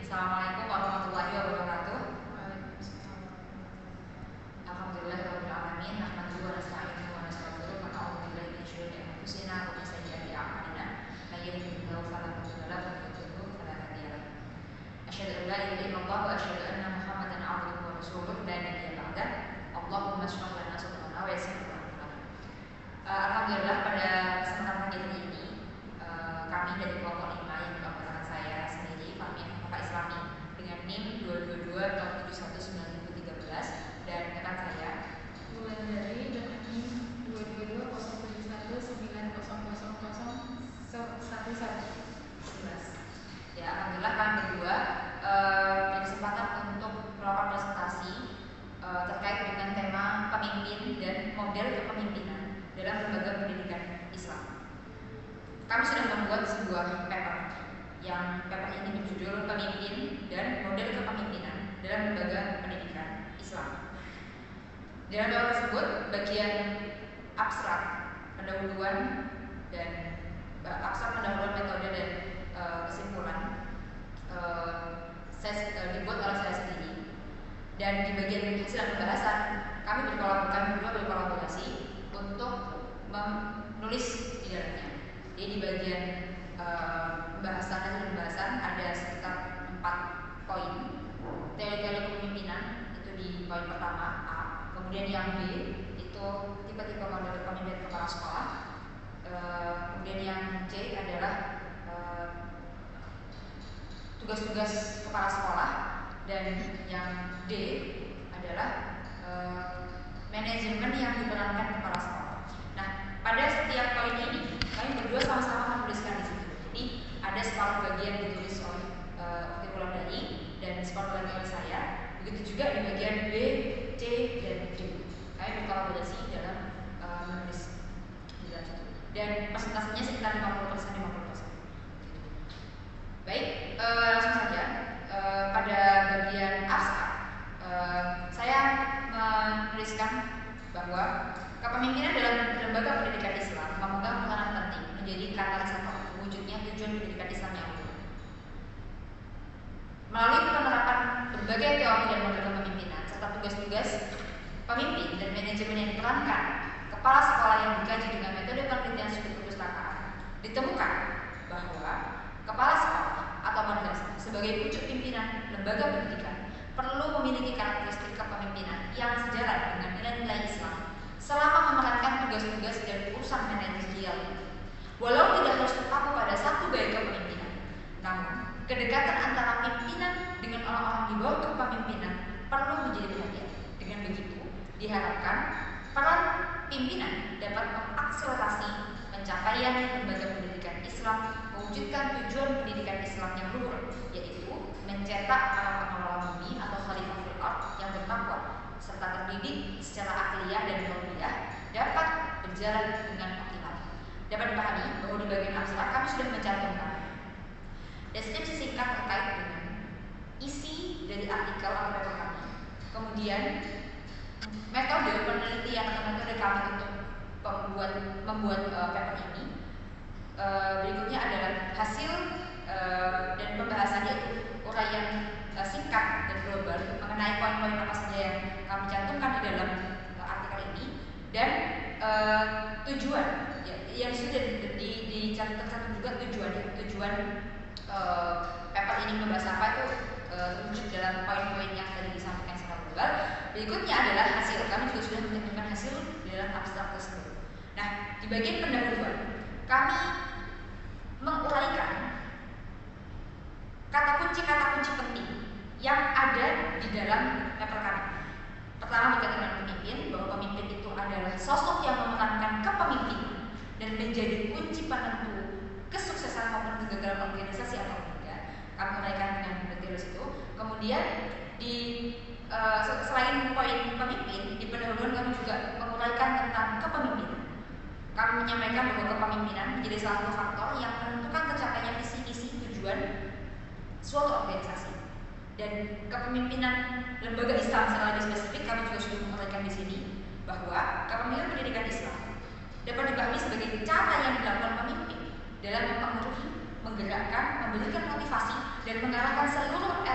Assalamualaikum warahmatullahi wabarakatuh. Waalaikumsalam. Alhamdulillahirabbil alamin. Nahmaduhu wa nasta'inuhu wa nastaghfiruh wa na'udzu billahi min syururi anfusina wa min sayyiati a'malina. May yahdihillahu fala mudilla lahu wa may yudlil fala hadiya lahu. Asyhadu an la ilaha illallah wa asyhadu anna Muhammadan 'abduhu wa rasuluh la nabiyya ba'dah. Allahumma shalli 'ala sayyidina wa yassir lana. Alhamdulillah pada kesempatan pagi hari ini kami dari kelompok 5 yang dilaporkan saya sendiri, Fahmi Bapak Islami dengan NIM 222.719013 dan rekan saya Wulandari dengan NIM 22207900011. ya, alhamdulillah kami berdua berkesempatan untuk melakukan presentasi terkait dengan tema pemimpin dan model kepemimpinan dalam lembaga pendidikan Islam. Kami sudah membuat sebuah paper yang paper ini berjudul Pemimpin dan Model Kepemimpinan dalam Lembaga Pendidikan Islam. Dalam paper tersebut, bagian abstrak pendahuluan metode dan kesimpulan dibuat oleh saya sendiri. Dan di bagian hasil pembahasan kami berdua berkolaborasi untuk menulis di dalamnya. Jadi di bagian pembahasan ada sekitar 4 poin. Teori-teori kepemimpinan itu di poin pertama A. Kemudian yang B itu tipe-tipe model kepemimpinan kepala sekolah. Kemudian yang C adalah tugas-tugas kepala sekolah, dan yang D adalah manajemen yang diperankan kepala sekolah. Nah, pada setiap poin ini kami berdua sama-sama menuliskan di situ. Jadi ada separuh bagian ditulis oleh Wulandari dan separuh lagi oleh saya. Begitu juga di bagian B, C, dan D. Kami berkolaborasi dalam menulis di dalam situ. Dan persentasenya sekitar 50%. Baik, langsung saja. Pada bagian abstrak, saya menuliskan bahwa kepemimpinan dalam lembaga pendidikan Islam memegang peranan penting menjadi katalisator wujudnya tujuan pendidikan Islam yang luhur. Melalui penerapan berbagai teori dan model kepemimpinan serta tugas-tugas pemimpin dan manajemen yang diperankan kepala sekolah yang dikaji dengan metode penelitian studi perpustakaan, ditemukan bahwa kepala sekolah atau madrasah sebagai pucuk pimpinan lembaga pendidikan perlu memiliki karakteristik kepemimpinan yang sejalan dengan nilai-nilai Islam selama memerankan tugas-tugas dan urusan manajerial. Walau tidak harus terpaku pada satu gaya kepemimpinan, namun kedekatan antara pimpinan dengan orang-orang di bawah kepemimpinan perlu menjadi perhatian. Dengan begitu, diharapkan peran pimpinan dapat mengakselerasi pencapaian lembaga pendidikan Islam mewujudkan tujuan pendidikan Islam yang luhur, yaitu mencetak para pengelola bumi atau khalifah fil ardh yang bertakwa serta terdidik secara akliyah dan qauliyah dapat berjalan dengan optimal. Dapat dipahami bahwa di bagian abstrak kami sudah mencantumkan deskripsi singkat terkait dengan isi dari artikel atau paper kami. Kemudian metode penelitian atau metode kami untuk membuat paper ini. Berikutnya adalah hasil dan pembahasannya, itu uraian singkat dan global mengenai poin-poin apa saja yang kami cantumkan di dalam artikel ini, dan tujuan yang sudah tercantum juga tujuan paper ini membahas apa itu terwujud dalam poin-poin yang tadi disampaikan secara global. Berikutnya adalah hasil. Kami juga sudah mencantumkan hasil di dalam abstrak tersebut. Nah, di bagian pendahuluan kami menguraikan kata kunci penting yang ada di dalam paper kami. Pertama, berkaitan dengan pemimpin, bahwa pemimpin itu adalah sosok yang memerankan kepemimpinan dan menjadi kunci penentu kesuksesan maupun kegagalan organisasi atau lembaga. Kami uraikan dengan detail itu. Kemudian selain poin pemimpin, di pendahuluan kami juga menguraikan tentang kepemimpinan. Kami menyampaikan bahwa kepemimpinan menjadi salah satu faktor yang menentukan tercapainya visi misi tujuan suatu organisasi. Dan kepemimpinan lembaga Islam secara lebih spesifik kami juga sudah menguraikan di sini bahwa kepemimpinan pendidikan Islam dapat dipahami sebagai cara yang dilakukan pemimpin dalam mempengaruhi, menggerakkan, memberikan motivasi dan mengarahkan seluruh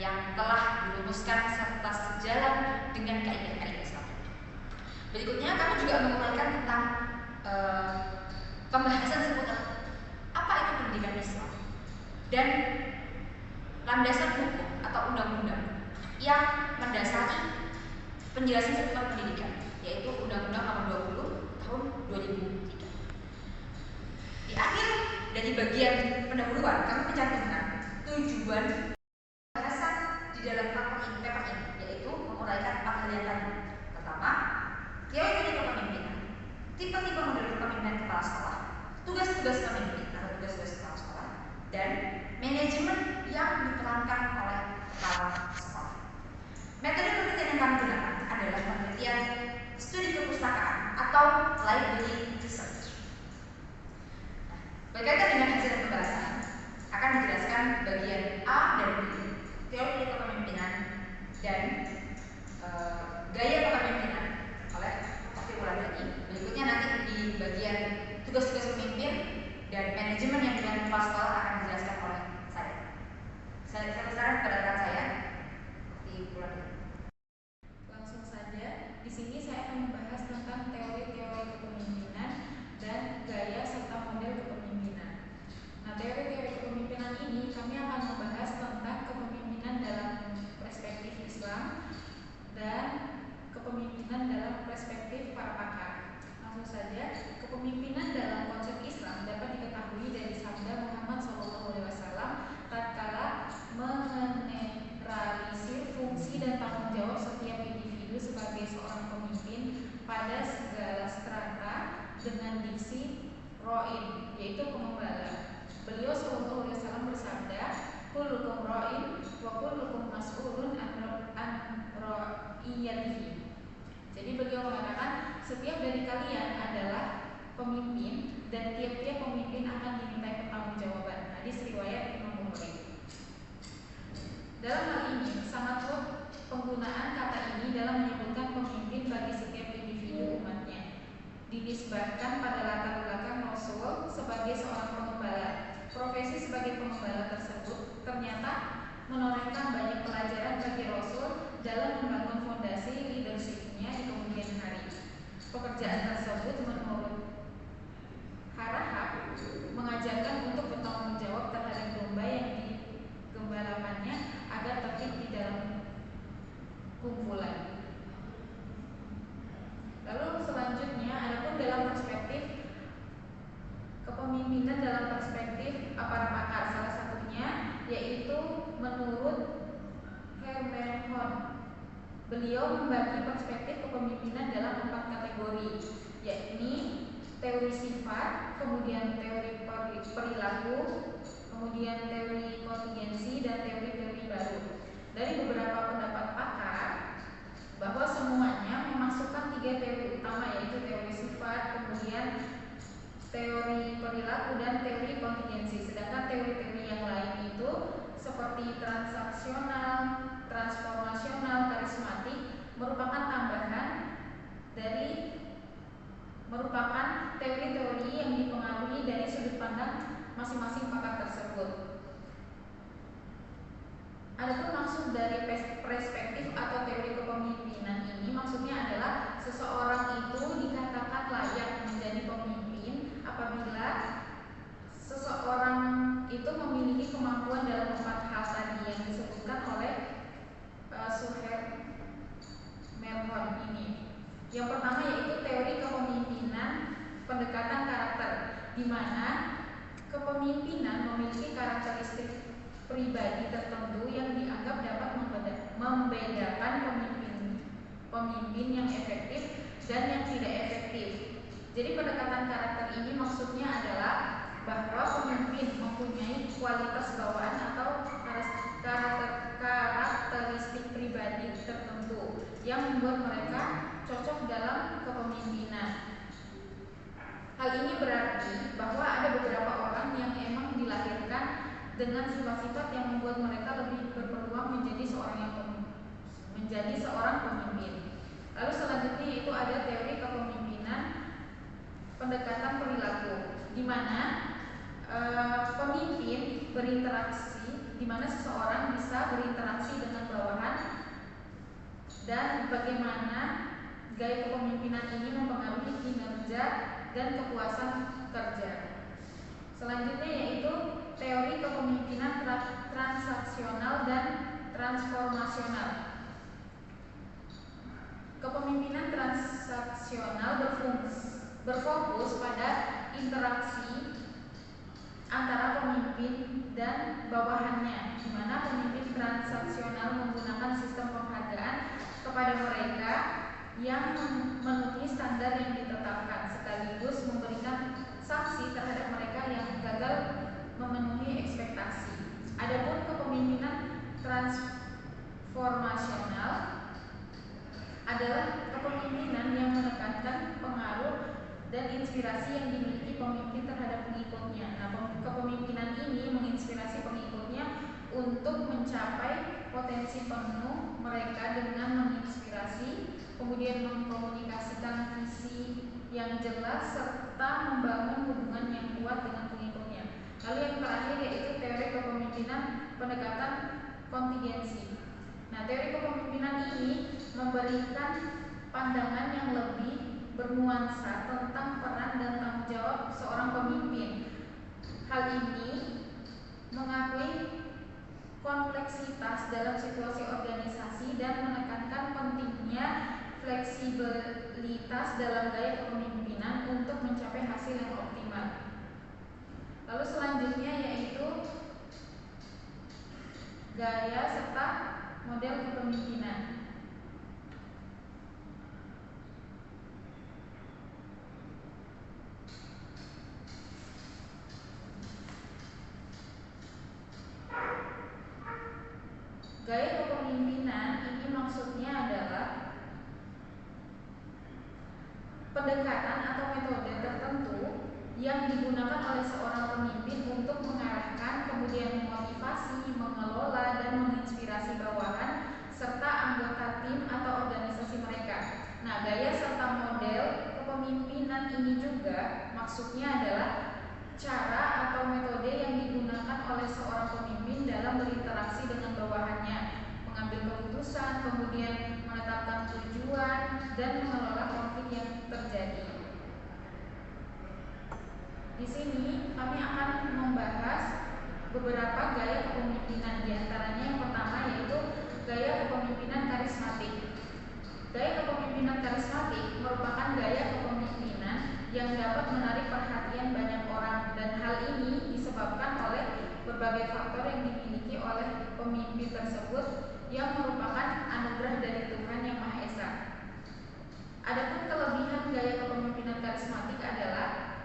yang telah dirumuskan serta sejalan dengan kaidah-kaidah Islam. Berikutnya kami juga menguraikan tentang pembahasan seputar apa itu pendidikan Islam dan landasan hukum atau undang-undang yang mendasari penjelasan seputar pendidikan, yaitu Undang-Undang Nomor 20 Tahun 2003. Di akhir dari bagian pendahuluan kami mencantumkan tujuan pembahasan di dalam paper ini, yaitu menguraikan 4 hal yang tadi. Pertama, teori kepemimpinan, tipe-tipe model kepemimpinan kepala sekolah, tugas-tugas pemimpin atau tugas-tugas kepala sekolah, dan manajemen yang diperankan oleh kepala sekolah. Metode penelitian yang kami gunakan adalah penelitian studi perpustakaan atau library research. Berkaitan dengan hasil pembahasan akan dijelaskan bagian A dan B, teori kepemimpinan dan gaya kepemimpinan oleh Dr. Wulandari. Berikutnya nanti di bagian tugas-tugas pemimpin dan manajemen yang dengan kepala sekolah akan dijelaskan oleh saya. Saya persilakan kepada rekan saya di Wulandari. Langsung saja, di sini saya akan membahas tentang teori-teori kepemimpinan dan gaya serta model kepemimpinan. Nah, teori-teori kepemimpinan ini kami akan membahas tentang kepemimpinan dalam perspektif Islam dan kepemimpinan dalam perspektif para pakar. Langsung saja, kepemimpinan dalam konsep Islam dapat diketahui dari sabda Muhammad SAW tatkala menetralisir fungsi dan tanggung jawab setiap individu sebagai seorang pemimpin pada segala strata dengan diksi ro'in, yaitu pengembala. Beliau SAW bersabda, kullukum ro'in wa kullukum mas'ulun an ra'iyatihi. Jadi beliau mengatakan setiap dari kalian adalah pemimpin dan tiap-tiap pemimpin akan dimintai pertanggungjawaban. Hadis riwayat Imam Bukhari. Dalam hal ini sangatlah penggunaan kata ini dalam menyebutkan pemimpin bagi setiap individu umatnya. Dinisbatkan pada latar belakang Rasul sebagai seorang pengembala. Profesi sebagai pengembala tersebut ternyata menorehkan banyak pelajaran bagi Rasul dalam membangun fondasi leadership-nya di kemudian hari. Pekerjaan tersebut menurut Harahap mengajarkan untuk bertanggung jawab terhadap domba yang digembalakannya agar tertib di dalam kumpulan. Lalu selanjutnya, adapun dalam perspektif kepemimpinan dalam perspektif para pakar, salah satunya yaitu menurut Hermenhon. Beliau membagi perspektif kepemimpinan dalam 4 kategori, yakni teori sifat, kemudian teori perilaku, kemudian teori kontingensi, dan teori-teori baru. Dari beberapa pendapat pakar bahwa semuanya memasukkan 3 teori utama, yaitu teori sifat, kemudian teori perilaku, dan teori kontingensi. Sedangkan teori-teori yang lain itu seperti transaksional, transformasional, karismatik merupakan teori-teori yang dipengaruhi dari sudut pandang masing-masing pakar tersebut. Adapun maksud dari perspektif atau teori kepemimpinan ini maksudnya adalah seseorang itu dikatakan layak menjadi pemimpin apabila seseorang itu memiliki kemampuan dalam 4 hal tadi yang disebutkan oleh Suher Merhon ini. Yang pertama yaitu teori kepemimpinan pendekatan karakter, di mana kepemimpinan memiliki karakteristik pribadi tertentu yang dianggap dapat membedakan pemimpin yang efektif dan yang tidak efektif. Jadi pendekatan karakter ini maksudnya adalah bahwa pemimpin mempunyai kualitas bawaan atau karakteristik pribadi tertentu yang membuat mereka cocok dalam kepemimpinan. Hal ini berarti bahwa ada beberapa orang yang emang dilahirkan dengan sifat-sifat yang membuat mereka lebih berpeluang menjadi seorang pemimpin. Lalu selanjutnya itu ada teori kepemimpinan pendekatan perilaku, di mana pemimpin berinteraksi di mana seseorang bisa berinteraksi dengan bawahan dan bagaimana gaya kepemimpinan ini mempengaruhi kinerja dan kepuasan kerja. Selanjutnya yaitu teori kepemimpinan transaksional dan transformasional. Kepemimpinan transaksional berfokus pada interaksi antara pemimpin dan bawahannya, di mana pemimpin transaksional menggunakan sistem penghargaan kepada mereka yang memenuhi standar yang ditetapkan, sekaligus memberikan sanksi terhadap mereka yang gagal memenuhi ekspektasi. Adapun kepemimpinan transformasional adalah kepemimpinan yang menekankan pengaruh dan inspirasi yang dimiliki pemimpin terhadap pengikutnya. Nah, kepemimpinan ini menginspirasi pengikutnya untuk mencapai potensi penuh mereka dengan menginspirasi, kemudian mengkomunikasikan visi yang jelas, serta membangun hubungan yang kuat dengan pengikutnya. Lalu yang terakhir yaitu teori kepemimpinan pendekatan kontingensi. Nah, teori kepemimpinan ini memberikan pandangan yang lebih bernuansa tentang peran dan tanggung jawab seorang pemimpin. Hal ini mengakui kompleksitas dalam situasi organisasi dan menekankan pentingnya fleksibilitas dalam gaya kepemimpinan untuk mencapai hasil yang optimal. Lalu selanjutnya yaitu gaya serta model kepemimpinan. Gaya kepemimpinan ini maksudnya adalah pendekatan atau metode tertentu yang digunakan oleh seorang pemimpin untuk mengarahkan, kemudian memotivasi, mengelola, dan menginspirasi bawahan serta anggota tim atau organisasi mereka. Nah, gaya serta model kepemimpinan ini juga maksudnya adalah cara atau metode yang digunakan oleh seorang pemimpin dalam berinteraksi dengan bawahannya, mengambil keputusan, kemudian menetapkan tujuan, dan mengelola konflik yang terjadi. Di sini kami akan membahas beberapa gaya kepemimpinan. Di antaranya yang pertama yaitu gaya kepemimpinan karismatik. Gaya kepemimpinan karismatik merupakan gaya kepemimpinan yang dapat menarik perhatian banyak orang, dan hal ini disebabkan oleh berbagai faktor yang dimiliki oleh pemimpin tersebut yang merupakan anugerah dari Tuhan Yang Maha Esa. Adapun kelebihan gaya kepemimpinan karismatik adalah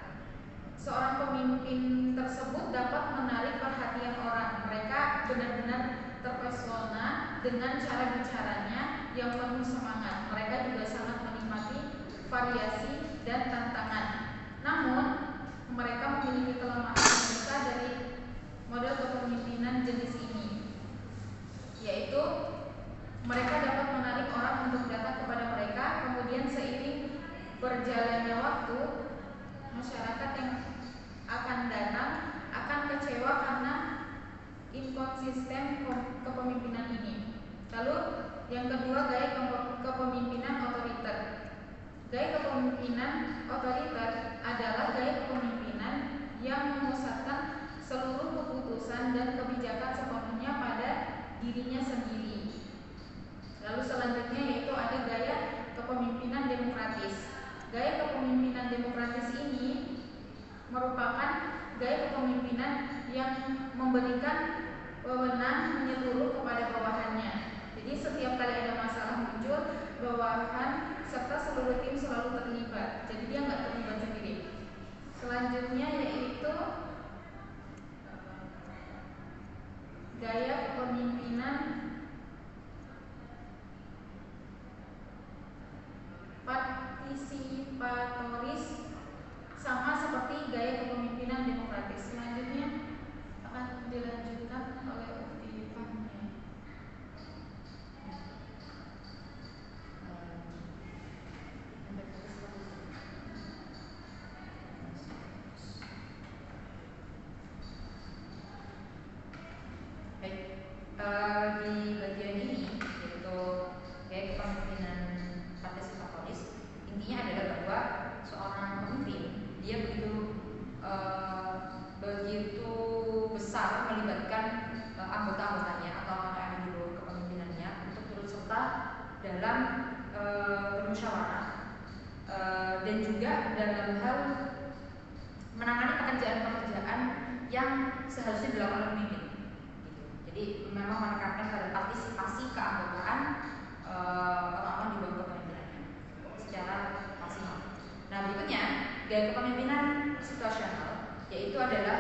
seorang pemimpin tersebut dapat menarik perhatian orang. Mereka benar-benar terpesona dengan cara bicaranya yang penuh semangat. Mereka juga sangat menikmati variasi dan tantangan. Namun, mereka memiliki kelemahan yang besar dari model kepemimpinan jenis ini, yaitu mereka dapat menarik orang untuk datang kepada mereka. Kemudian seiring berjalannya waktu, masyarakat yang akan datang akan kecewa karena inkonsisten kepemimpinan ini. Lalu yang kedua, gaya kepemimpinan otoriter. Gaya kepemimpinan otoriter adalah gaya kepemimpinan yang memusatkan seluruh keputusan dan kebijakan sepenuhnya pada dirinya sendiri. Lalu selanjutnya yaitu ada gaya kepemimpinan demokratis. Gaya kepemimpinan demokratis ini merupakan gaya kepemimpinan yang memberikan wewenang menyeluruh kepada bawahannya. Jadi setiap kali ada masalah muncul, bawahan serta seluruh tim selalu terlibat. Jadi dia nggak terlibat sendiri. Selanjutnya yaitu gaya kepemimpinan partisipatoris, sama seperti gaya kepemimpinan demokratis. Selanjutnya akan dilanjutkan oleh Ukti Fahmi. Baik, serta dalam bermusyawarah dan juga dalam hal menangani pekerjaan-pekerjaan yang seharusnya dilakukan oleh pemimpin. Jadi memang menekankan pada partisipasi keanggotaan orang-orang di bawah kepemimpinannya secara maksimal. Nah, berikutnya gaya kepemimpinan situasional, yaitu adalah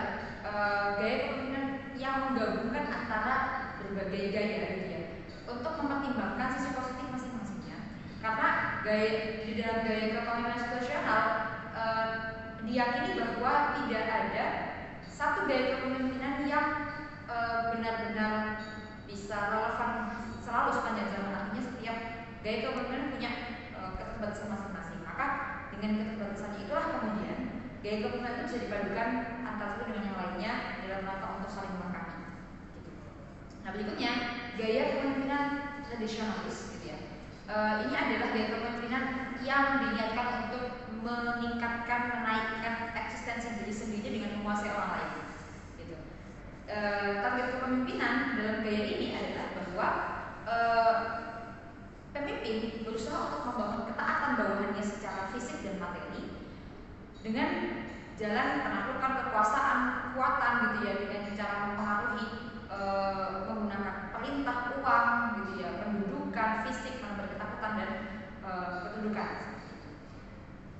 gaya kepemimpinan yang menggabungkan antara berbagai gaya gitu ya, untuk mempertimbangkan sisi positif masing-masingnya. Karena di dalam gaya kepemimpinan situasional diyakini bahwa tidak ada satu gaya kepemimpinan yang benar-benar bisa relevan selalu sepanjang zaman. Artinya setiap gaya kepemimpinan punya keterbatasan masing-masing. Maka dengan keterbatasannya itulah kemudian gaya kepemimpinan itu bisa dipadukan antara satu dengan yang lainnya dalam rangka untuk saling melengkapi. Gitu. Nah, berikutnya gaya kepemimpinan tradisionalis, gitu ya. Ini adalah gaya kepemimpinan yang diniatkan untuk meningkatkan, menaikkan eksistensi diri sendiri dengan menguasai orang lain. Gitu. Target kepemimpinan dalam gaya ini adalah bahwa pemimpin berusaha untuk membangun ketaatan bawahannya secara fisik dan materi dengan jalan penaklukan kekuasaan, kekuatan gitu ya, dengan cara mempengaruhi menggunakan perintah, uang gitu ya, pendudukan, fisik, memberi ketakutan dan kedudukan.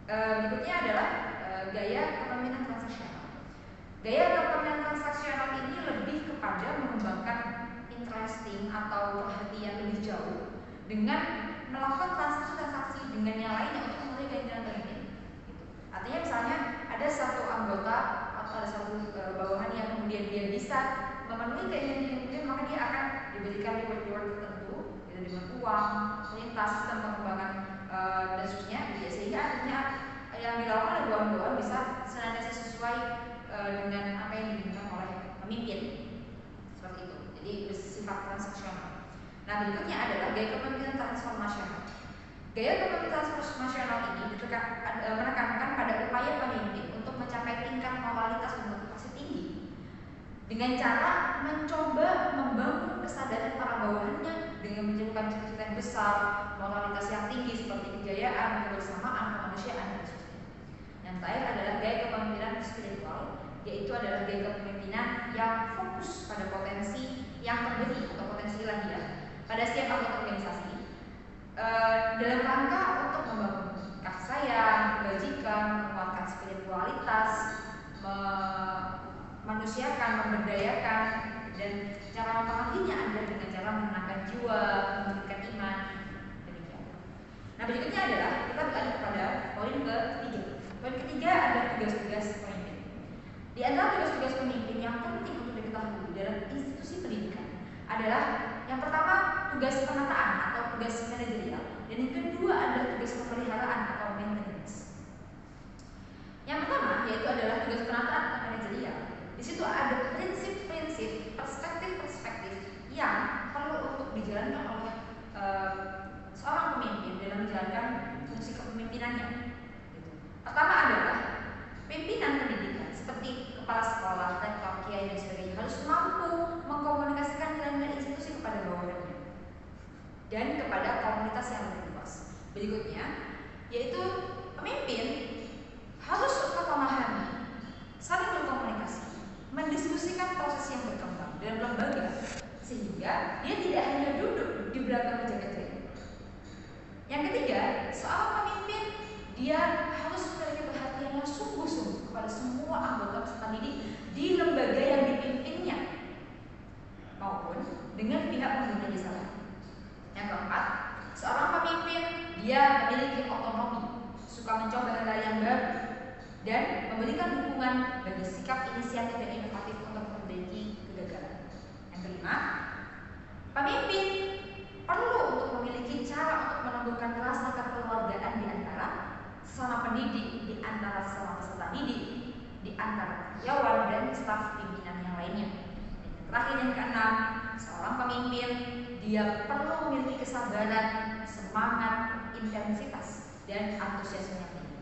Berikutnya adalah gaya kepemimpinan transaksional. Gaya kepemimpinan transaksional ini lebih kepada mengembangkan interesting atau perhatian lebih jauh dengan melakukan transaksi-transaksi dengan yang lainnya untuk memenuhi keinginan pemimpin. Gitu. Artinya misalnya ada satu anggota atau ada satu bawahan yang kemudian dia bisa memenuhi keinginan pemimpin, maka dia akan diberikan reward tertentu, yaitu dengan uang, perintah, sistem pengembangan dan seterusnya. Ya, sehingga artinya yang dilakukan oleh bawahan-bawahan bisa senantiasa sesuai dengan apa yang diinginkan oleh pemimpin. Seperti itu. Jadi bersifat transaksional. Nah, berikutnya adalah gaya kepemimpinan transformasional. Gaya kepemimpinan transformasional ini menekankan pada upaya pemimpin untuk mencapai tingkat moralitas dan motivasi tinggi dengan cara mencoba membangun kesadaran para bawahannya dengan menjadikan cita-cita yang besar, moralitas yang tinggi seperti kejayaan, kebersamaan, kemanusiaan dan sebagainya. Yang terakhir adalah gaya kepemimpinan spiritual, yaitu adalah gaya kepemimpinan yang fokus pada potensi yang terbeli atau potensi ilahiyah pada setiap anggota organisasi dalam rangka untuk membangun kasih sayang, kebajikan, menguatkan spiritualitas, memanusiakan, memberdayakan, dan cara mempengaruhinya adalah dengan cara menenangkan jiwa, memberikan iman, demikian. Nah, berikutnya adalah kita beralih kepada poin ketiga. Poin ketiga adalah tugas-tugas pemimpin. Di antara tugas-tugas pemimpin yang penting untuk diketahui dalam institusi pendidikan adalah yang pertama tugas penataan atau tugas manajerial, dan yang kedua adalah tugas pemeliharaan atau maintenance. Yang pertama yaitu adalah tugas penataan atau manajerial. Di situ ada prinsip-prinsip, perspektif-perspektif yang perlu untuk dijalankan oleh seorang pemimpin dalam menjalankan fungsi kepemimpinannya. Pertama adalah pimpinan pendidikan seperti kepala sekolah, rektor, kiai dan sebagainya harus mampu mengkomunikasikan nilai-nilai institusi kepada bawahannya dan kepada komunitas yang lebih luas. Berikutnya yaitu pemimpin harus dapat memahami, saling berkomunikasi, mendiskusikan proses yang berkembang dalam lembaga sehingga dia tidak hanya duduk di belakang meja kerja. Yang ketiga, seorang pemimpin dia harus memiliki perhatian yang sungguh-sungguh kepada semua anggota peserta didik di lembaga yang dipimpinnya maupun dengan pihak pengguna jasa lain. Yang keempat, seorang pemimpin dia memiliki otonomi, suka mencoba hal yang baru dan memberikan dukungan bagi sikap inisiatif dan inovatif untuk memperbaiki kegagalan. Yang kelima, pemimpin perlu untuk memiliki cara untuk menumbuhkan rasa kekeluargaan di antara sesama pendidik, di antara sesama peserta didik, di antara karyawan dan staf pimpinan yang lainnya. Dan yang terakhir, yang keenam, seorang pemimpin dia perlu memiliki kesabaran, semangat, intensitas, dan antusiasme yang tinggi.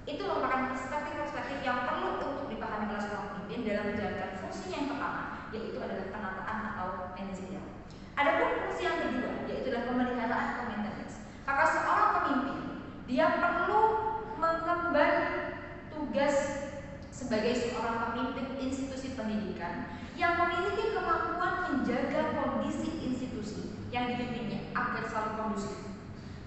Itu merupakan perspektif-perspektif yang perlu untuk dipahami oleh seorang pemimpin dalam menjalankan fungsinya yang pertama, yaitu adalah penataan atau manajerial. Adapun fungsi yang kedua, yaitu adalah pemeliharaan selalu kondusif.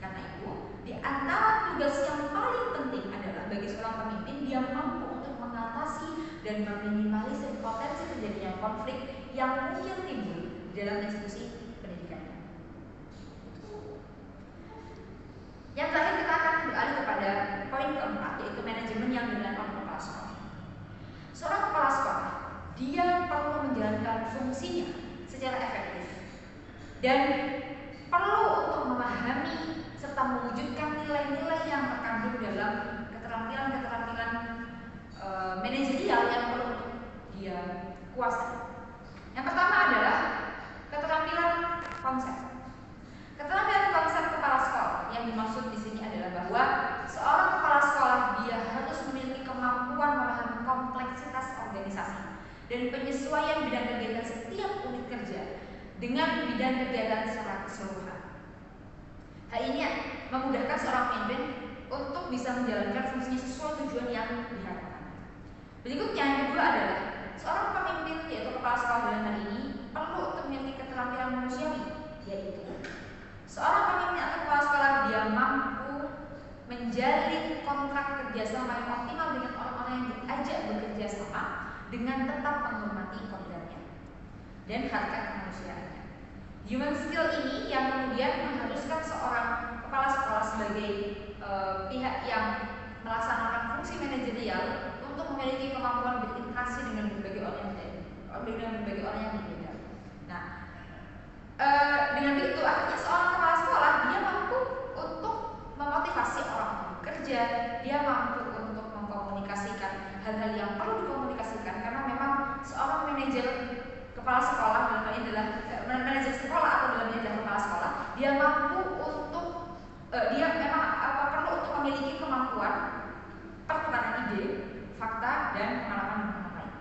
Karena itu, di antara tugas yang paling penting adalah bagi seorang pemimpin, dia mampu untuk mengatasi dan meminimalisir potensi terjadinya konflik yang mungkin timbul di dalam institusi pendidikannya. Yang terakhir, kita akan beralih kepada poin keempat, yaitu manajemen yang dilakukan oleh kepala sekolah. Seorang kepala sekolah, dia perlu menjalankan fungsinya secara efektif dan perlu untuk memahami serta mewujudkan nilai-nilai yang terkandung dalam keterampilan-keterampilan manajerial yang perlu dia kuasai. Yang pertama adalah keterampilan konsep. Keterampilan konsep kepala sekolah yang dimaksud di sini adalah bahwa seorang kepala sekolah dia harus memiliki kemampuan memahami kompleksitas organisasi dan penyesuaian bidang kegiatan setiap unit kerja dengan bidang kegiatan secara keseluruhan. Hal ini memudahkan seorang pemimpin untuk bisa menjalankan fungsinya sesuai tujuan yang diharapkan. Berikutnya, yang kedua adalah seorang pemimpin, yaitu kepala sekolah dalam hal ini, perlu untuk memiliki keterampilan manusiawi, yaitu seorang pemimpin atau kepala sekolah dia mampu menjalin kontrak kerjasama yang optimal dengan orang-orang yang diajak bekerja sama dengan tetap menghormati kodratnya dan harkat kemanusiaannya. Human skill ini yang kemudian mengharuskan seorang kepala sekolah sebagai pihak yang melaksanakan fungsi manajerial untuk memiliki kemampuan berinteraksi dengan berbagai orang yang berbeda. Nah, dengan begitu artinya seorang kepala sekolah dia mampu untuk memotivasi orang bekerja, dia mampu untuk mengkomunikasikan hal-hal yang perlu dikomunikasikan, karena memang seorang manajer kepala sekolah dalam hal ini adalah manajer sekolah atau dalam ini adalah kepala sekolah, dia mampu untuk dia memang perlu untuk memiliki kemampuan pertukaran ide, fakta, dan pengalaman lain.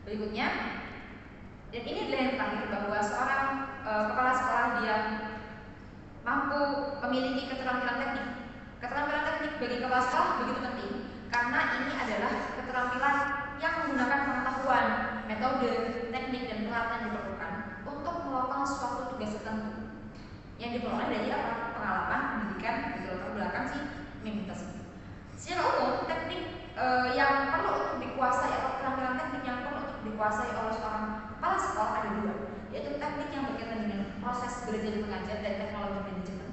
Berikutnya, dan ini adalah yang terakhir, bahwa seorang kepala sekolah dia mampu memiliki keterampilan teknik. Keterampilan teknik bagi kepala sekolah begitu penting karena ini adalah keterampilan yang menggunakan pengetahuan, metode, teknik, dan peralatan yang diperlukan untuk melakukan suatu tugas tertentu yang diperoleh dari pengalaman pendidikan di latar belakang si pemimpin tersebut. Secara umum, teknik yang perlu untuk dikuasai atau keterampilan teknik yang perlu untuk dikuasai oleh seorang kepala sekolah ada dua, yaitu teknik yang berkaitan dengan proses belajar mengajar dan teknologi manajemen.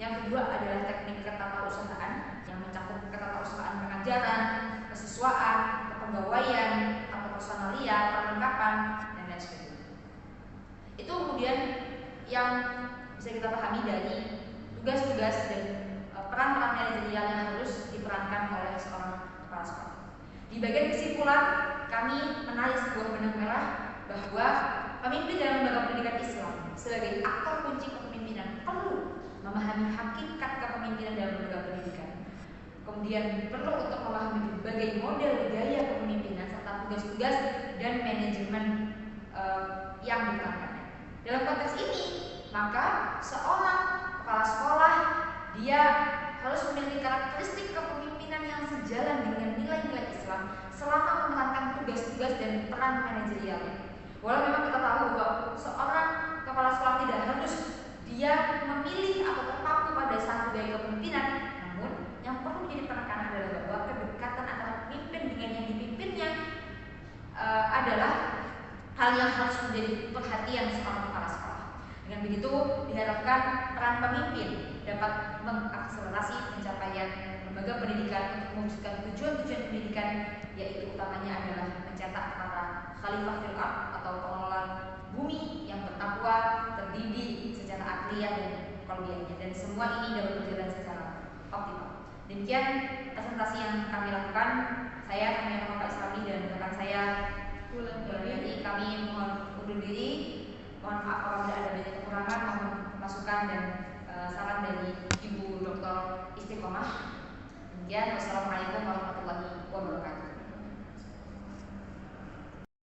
Yang kedua adalah teknik ketatausahaan yang mencakup ketatausahaan pengajaran, kesiswaan, kepegawaian, atau personalia, perlengkapan, dan lain sebagainya. Itu kemudian yang bisa kita pahami dari tugas-tugas dan peran-peran manajerial yang harus diperankan oleh seorang kepala sekolah. Di bagian kesimpulan, kami menarik sebuah benang merah bahwa pemimpin dalam lembaga pendidikan Islam sebagai aktor kunci kepemimpinan perlu memahami hakikat kepemimpinan dalam lembaga pendidikan. Kemudian perlu untuk memahami berbagai model gaya kepemimpinan serta tugas-tugas dan manajemen yang diperankannya. Dalam konteks ini, maka seorang kepala sekolah dia harus memiliki karakteristik kepemimpinan yang sejalan dengan nilai-nilai Islam selama memerankan tugas-tugas dan peran manajerialnya. Walau memang kita tahu bahwa seorang kepala sekolah tidak harus dia memilih atau terpaku pada satu gaya kepemimpinan, namun yang perlu menjadi penekanan adalah bahwa kedekatan antara pemimpin dengan yang dipimpinnya adalah hal yang harus menjadi perhatian seorang kepala sekolah. Dengan begitu diharapkan peran pemimpin dapat mengakselerasi pencapaian lembaga pendidikan untuk mewujudkan tujuan-tujuan pendidikan, yaitu utamanya adalah mencetak para khalifah fil ardh atau pengelola bumi yang bertakwa, terdidik secara akliyah dan qalbiyahnya, dan semua ini dapat berjalan secara optimal. Demikian presentasi yang kami lakukan. Saya Kamil Bapak Islami dan rekan saya dari kami mohon undur diri. Mohon maaf apabila ada banyak kekurangan, mohon masukan dan saran dari Ibu Dr. Istiqomah. Demikian, wassalamualaikum warahmatullahi wabarakatuh.